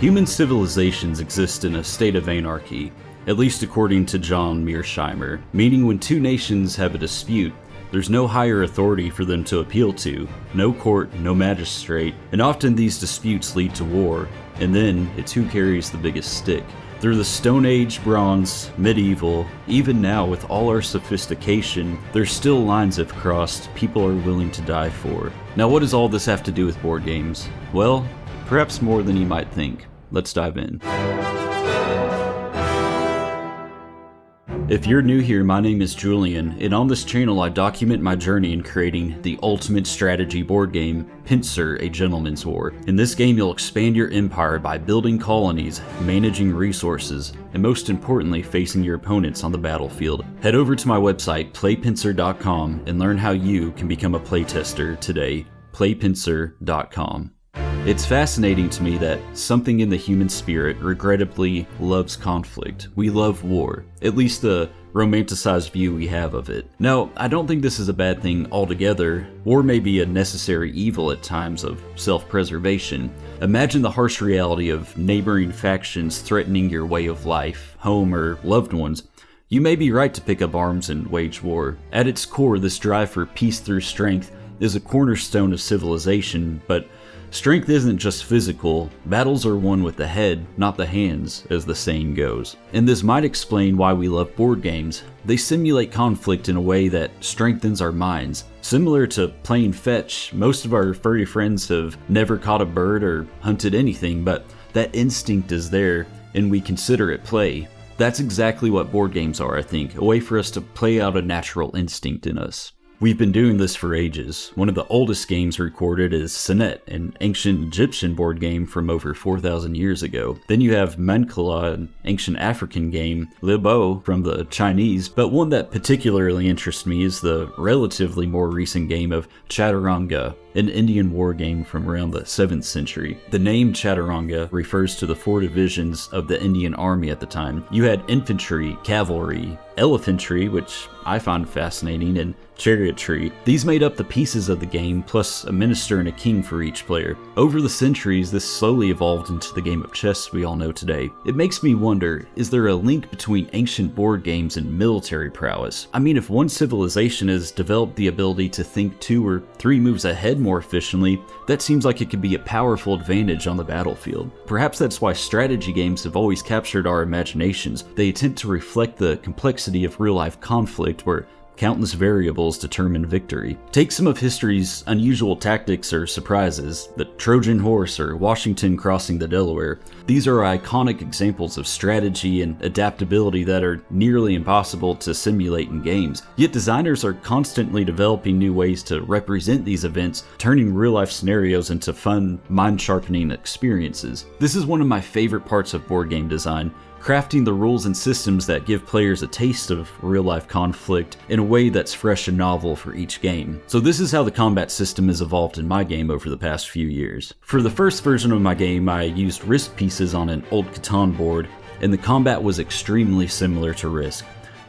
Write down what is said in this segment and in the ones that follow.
Human civilizations exist in a state of anarchy, at least according to John Mearsheimer, meaning when two nations have a dispute, there's no higher authority for them to appeal to, no court, no magistrate, and often these disputes lead to war, and then it's who carries the biggest stick. Through the Stone Age, Bronze, Medieval, even now with all our sophistication, there's still lines have crossed people are willing to die for. Now what does all this have to do with board games? Well, perhaps more than you might think. Let's dive in. If you're new here, my name is Julian, and on this channel I document my journey in creating the ultimate strategy board game, Pincer: A Gentleman's War. In this game you'll expand your empire by building colonies, managing resources, and most importantly facing your opponents on the battlefield. Head over to my website, playpincer.com, and learn how you can become a playtester today. playpincer.com. It's fascinating to me that something in the human spirit regrettably loves conflict. We love war, at least the romanticized view we have of it. Now, I don't think this is a bad thing altogether. War may be a necessary evil at times of self-preservation. Imagine the harsh reality of neighboring factions threatening your way of life, home, or loved ones. You may be right to pick up arms and wage war. At its core, this drive for peace through strength is a cornerstone of civilization, but strength isn't just physical. Battles are won with the head, not the hands, as the saying goes. And this might explain why we love board games. They simulate conflict in a way that strengthens our minds. Similar to playing fetch, most of our furry friends have never caught a bird or hunted anything, but that instinct is there, and we consider it play. That's exactly what board games are, I think, a way for us to play out a natural instinct in us. We've been doing this for ages. One of the oldest games recorded is Senet, an ancient Egyptian board game from over 4,000 years ago. Then you have Mancala, an ancient African game, Libo from the Chinese, but one that particularly interests me is the relatively more recent game of Chaturanga, an Indian war game from around the 7th century. The name Chaturanga refers to the 4 divisions of the Indian army at the time. You had infantry, cavalry, elephantry, which I find fascinating, and chariotry. These made up the pieces of the game, plus a minister and a king for each player. Over the centuries, this slowly evolved into the game of chess we all know today. It makes me wonder, is there a link between ancient board games and military prowess? I mean, if one civilization has developed the ability to think 2 or 3 moves ahead more efficiently, that seems like it could be a powerful advantage on the battlefield. Perhaps that's why strategy games have always captured our imaginations. They attempt to reflect the complexity of real-life conflict where countless variables determine victory. Take some of history's unusual tactics or surprises, the Trojan horse or Washington crossing the Delaware. These are iconic examples of strategy and adaptability that are nearly impossible to simulate in games. Yet designers are constantly developing new ways to represent these events, turning real-life scenarios into fun, mind-sharpening experiences. This is one of my favorite parts of board game design, crafting the rules and systems that give players a taste of real-life conflict in a way that's fresh and novel for each game. So this is how the combat system has evolved in my game over the past few years. For the first version of my game, I used Risk pieces on an old Catan board, and the combat was extremely similar to Risk.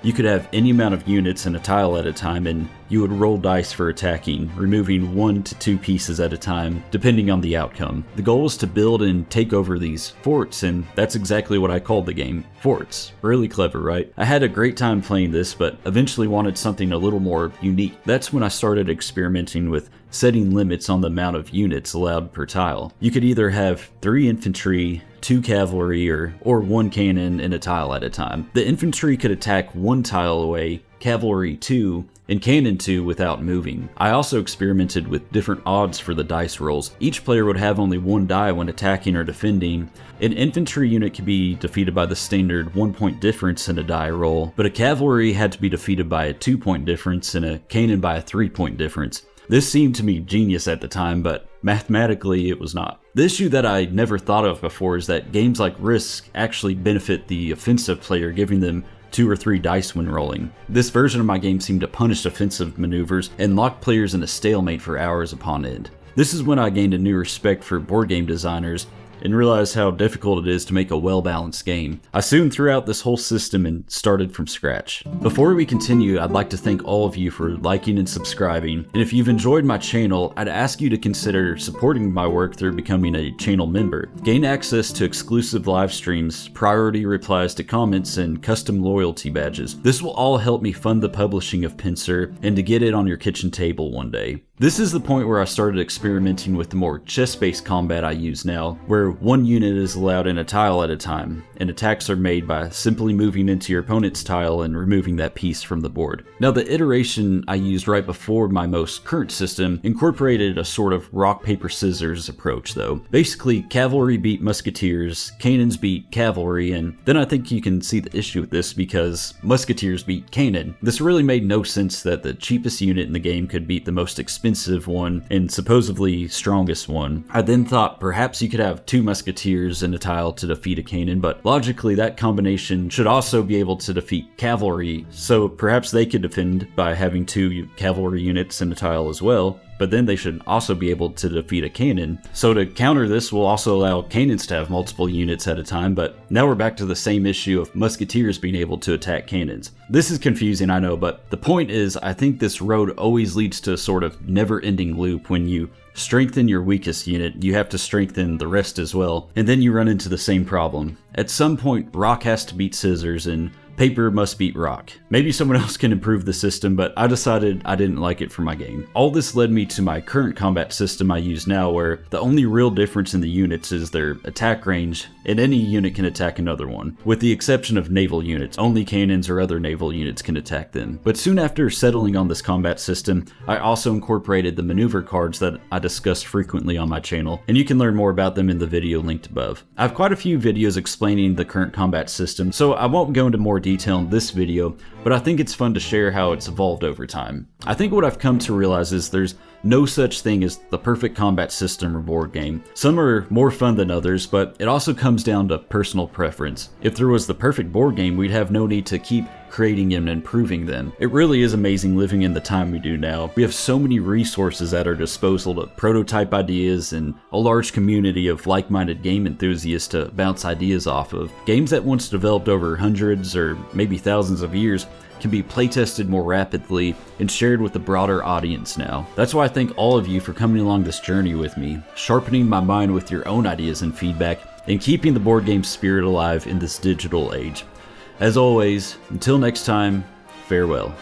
You could have any amount of units in a tile at a time, and you would roll dice for attacking, removing 1 to 2 pieces at a time, depending on the outcome. The goal was to build and take over these forts, and that's exactly what I called the game, Forts. Really clever, right? I had a great time playing this, but eventually wanted something a little more unique. That's when I started experimenting with setting limits on the amount of units allowed per tile. You could either have 3 infantry, 2 cavalry, or 1 cannon in a tile at a time. The infantry could attack 1 tile away, cavalry 2, and cannon 2 without moving. I also experimented with different odds for the dice rolls. Each player would have only 1 die when attacking or defending. An infantry unit could be defeated by the standard 1-point difference in a die roll, but a cavalry had to be defeated by a 2-point difference and a cannon by a 3-point difference. This seemed to me genius at the time, but mathematically it was not. The issue that I never thought of before is that games like Risk actually benefit the offensive player, giving them 2 or 3 dice when rolling. This version of my game seemed to punish offensive maneuvers and lock players in a stalemate for hours upon end. This is when I gained a new respect for board game designers and realized how difficult it is to make a well-balanced game. I soon threw out this whole system and started from scratch. Before we continue, I'd like to thank all of you for liking and subscribing, and if you've enjoyed my channel, I'd ask you to consider supporting my work through becoming a channel member. Gain access to exclusive live streams, priority replies to comments, and custom loyalty badges. This will all help me fund the publishing of Pincer and to get it on your kitchen table one day. This is the point where I started experimenting with the more chess-based combat I use now, where one unit is allowed in a tile at a time, and attacks are made by simply moving into your opponent's tile and removing that piece from the board. Now, the iteration I used right before my most current system incorporated a sort of rock, paper, scissors approach though. Basically, cavalry beat musketeers, cannons beat cavalry, and then I think you can see the issue with this because musketeers beat cannon. This really made no sense that the cheapest unit in the game could beat the most expensive one and supposedly strongest one. I then thought perhaps you could have two musketeers in a tile to defeat a cannon, but logically that combination should also be able to defeat cavalry, so perhaps they could defend by having two cavalry units in a tile as well. But then they should also be able to defeat a cannon. So to counter this, we'll also allow cannons to have multiple units at a time, but now we're back to the same issue of musketeers being able to attack cannons. This is confusing, I know, but the point is, I think this road always leads to a sort of never-ending loop. When you strengthen your weakest unit, you have to strengthen the rest as well, and then you run into the same problem. At some point, rock has to beat scissors, and paper must beat rock. Maybe someone else can improve the system, but I decided I didn't like it for my game. All this led me to my current combat system I use now, where the only real difference in the units is their attack range, and any unit can attack another one. With the exception of naval units, only cannons or other naval units can attack them. But soon after settling on this combat system, I also incorporated the maneuver cards that I discuss frequently on my channel, and you can learn more about them in the video linked above. I have quite a few videos explaining the current combat system, so I won't go into more detail in this video, but I think it's fun to share how it's evolved over time. I think what I've come to realize is there's no such thing as the perfect combat system or board game. Some are more fun than others, but it also comes down to personal preference. If there was the perfect board game, we'd have no need to keep creating and improving them. It really is amazing living in the time we do now. We have so many resources at our disposal to prototype ideas and a large community of like-minded game enthusiasts to bounce ideas off of. Games that once developed over hundreds or maybe thousands of years can be playtested more rapidly and shared with a broader audience now. That's why I thank all of you for coming along this journey with me, sharpening my mind with your own ideas and feedback, and keeping the board game spirit alive in this digital age. As always, until next time, farewell.